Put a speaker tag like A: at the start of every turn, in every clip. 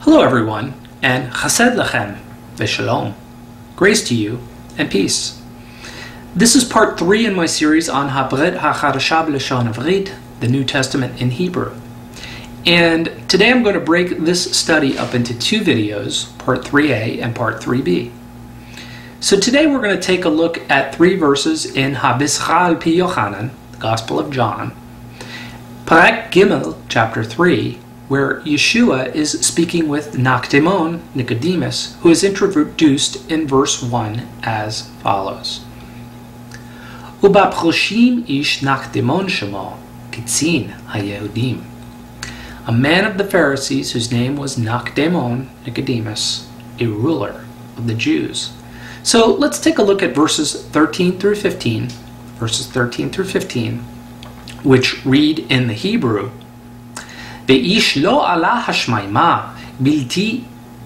A: Hello everyone, and chesed lachem v'shalom, grace to you and peace. This is part 3 in my series on Habrit HaChadashah B'Lashon Ivrit, the New Testament in Hebrew. And today I'm going to break this study up into 2 videos, part 3a and part 3b. So today we're going to take a look at 3 verses in HaBischa al Pi Yochanan, the Gospel of John, Perek Gimel, chapter 3, where Yeshua is speaking with Nakdemon, Nicodemus, who is introduced in verse 1 as follows. Ubapchoshim ish Nakdemon shemo, Kitzin HaYehudim. A man of the Pharisees whose name was Nakdemon, Nicodemus, a ruler of the Jews. So let's take a look at verses 13 through 15, which read in the Hebrew, Ve'ish lo ala hashmayma bilti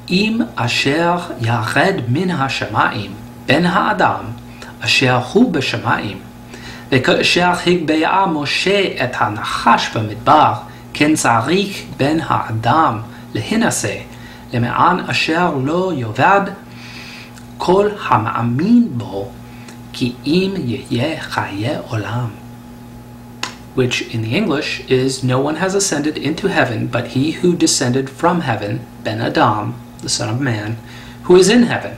A: im asher yared min hashamayim ben ha'adam asher hu b'shamayim ve'ka'asher higbe'a Moshe et hanachash b'midbar ken tzarich ben ha'adam lehinase leme'an asher lo yovad kol ha'ma'amin bo ki im yehyeh chaye olam, which in the English is, no one has ascended into heaven but he who descended from heaven, Ben Adam, the Son of Man, who is in heaven.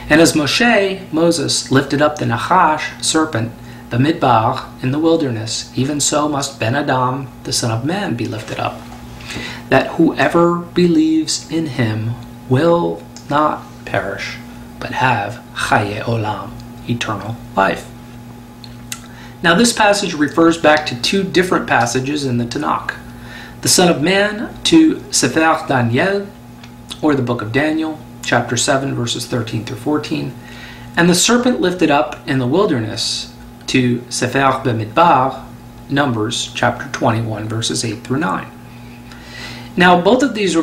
A: And as Moses, lifted up the Nachash, serpent, the Midbar, in the wilderness, even so must Ben Adam, the Son of Man, be lifted up, that whoever believes in him will not perish, but have Chaye Olam, eternal life. Now this passage refers back to 2 different passages in the Tanakh. The Son of Man to Sefer Daniel, or the book of Daniel, chapter 7, verses 13 through 14, and the serpent lifted up in the wilderness to Sefer B'Midbar, Numbers, chapter 21, verses 8 through 9. Now both of these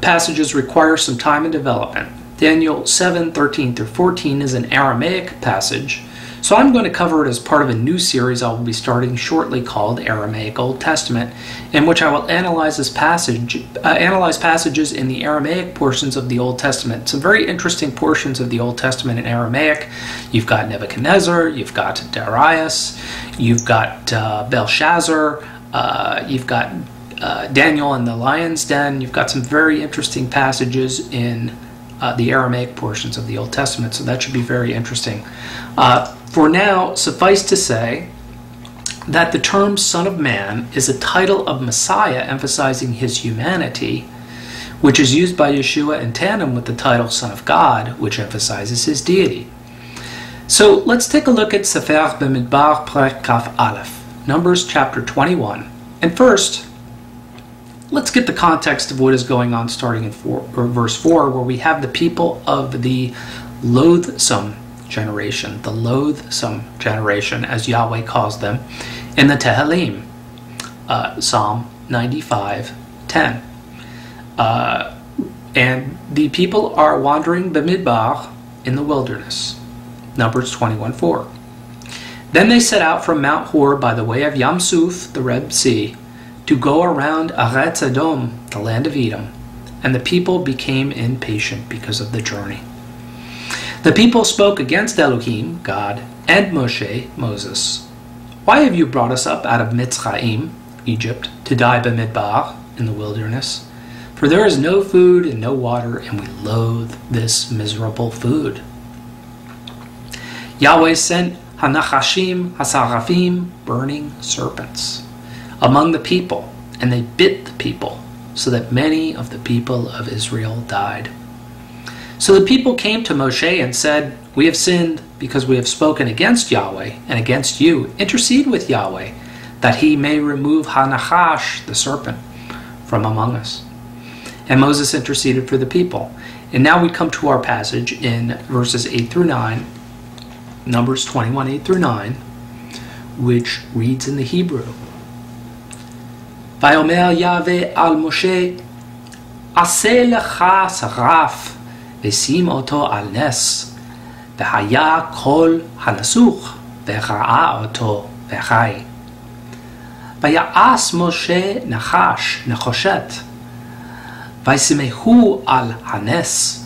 A: passages require some time and development. Daniel 7, 13 through 14 is an Aramaic passage, so I'm going to cover it as part of a new series I will be starting shortly called Aramaic Old Testament, in which I will analyze passages in the Aramaic portions of the Old Testament. Some very interesting portions of the Old Testament in Aramaic. You've got Nebuchadnezzar, you've got Darius, you've got Belshazzar, you've got Daniel in the lion's den. You've got some very interesting passages in the Aramaic portions of the Old Testament, so that should be very interesting. For now, suffice to say that the term Son of Man is a title of Messiah emphasizing his humanity, which is used by Yeshua in tandem with the title Son of God, which emphasizes his deity. So let's take a look at Sefer B'Midbar Perek Kaf Aleph, Numbers chapter 21. And first, let's get the context of what is going on starting in verse 4, where we have the people of the loathsome generation, as Yahweh calls them, in the Tehillim, Psalm 95:10. And the people are wandering B'Midbar in the wilderness, Numbers 21:4. Then they set out from Mount Hor by the way of Yam Suf, the Red Sea, to go around Eretz Edom, the land of Edom, and the people became impatient because of the journey. The people spoke against Elohim, God, and Moshe, Moses. Why have you brought us up out of Mitzrayim, Egypt, to die B'Midbar, in the wilderness? For there is no food and no water, and we loathe this miserable food. Yahweh sent Hanachashim, Hasarafim, burning serpents, among the people, and they bit the people, so that many of the people of Israel died. So the people came to Moshe and said, "We have sinned because we have spoken against Yahweh and against you. Intercede with Yahweh, that he may remove Hanachash, the serpent, from among us." And Moses interceded for the people. And now we come to our passage in verses 8 through 9, Numbers 21, 8 through 9, which reads in the Hebrew, Vayomer Yahweh al Moshe, Aseh lecha saraf, v'sim oto al nes, v'haya kol hanasuch, v'ra'a oto v'chai. Vaya'as Moshe nachash nechoshet, וישמחו על הנס,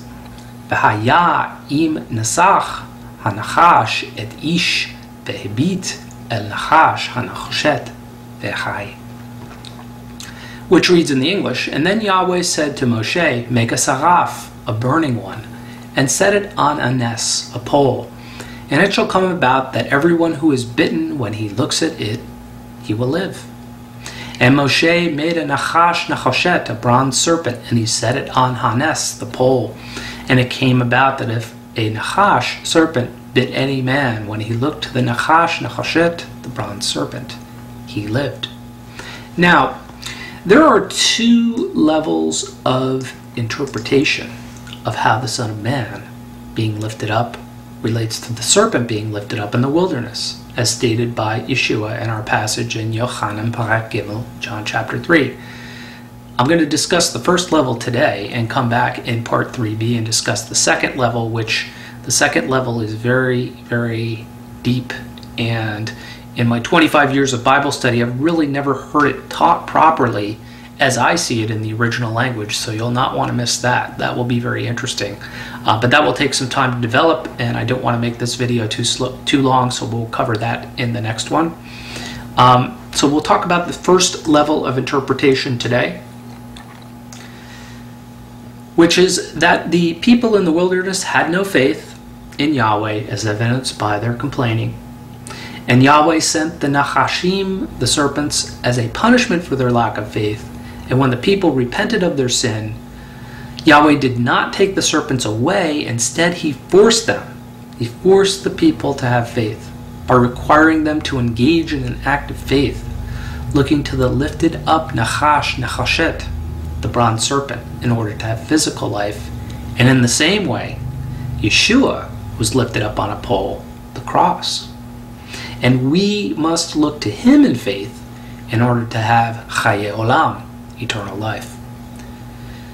A: והיה אם נסח הנחש את איש והביט אל נחש הנחשת וחי. Which reads in the English, and then Yahweh said to Moshe, make a saraf, a burning one, and set it on a nes, a pole. And it shall come about that everyone who is bitten, when he looks at it, he will live. And Moshe made a nachash nachoshet, a bronze serpent, and he set it on hanes, the pole. And it came about that if a nachash serpent bit any man, when he looked to the nachash nachoshet, the bronze serpent, he lived. Now, there are two levels of interpretation of how the Son of Man being lifted up relates to the serpent being lifted up in the wilderness, as stated by Yeshua in our passage in Yochanan Parak Gimel, John chapter 3. I'm going to discuss the first level today and come back in part 3b and discuss the second level, which the second level is very, very deep, and in my 25 years of Bible study, I've really never heard it taught properly as I see it in the original language, so you'll not want to miss that. That will be very interesting. But that will take some time to develop, and I don't want to make this video too long, so we'll cover that in the next one. So we'll talk about the first level of interpretation today, which is that the people in the wilderness had no faith in Yahweh, as evidenced by their complaining. And Yahweh sent the Nachashim, the serpents, as a punishment for their lack of faith. And when the people repented of their sin, Yahweh did not take the serpents away. Instead, he forced them. He forced the people to have faith by requiring them to engage in an act of faith, looking to the lifted up Nachash, Nachashet, the bronze serpent, in order to have physical life. And in the same way, Yeshua was lifted up on a pole, the cross. And we must look to him in faith in order to have Chaye Olam, eternal life.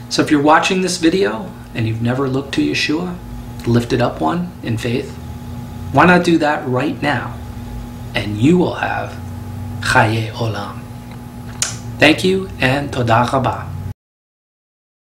A: So if you're watching this video and you've never looked to Yeshua, the lifted up one, in faith, why not do that right now? And you will have Chaye Olam. Thank you, and Todah Rabah.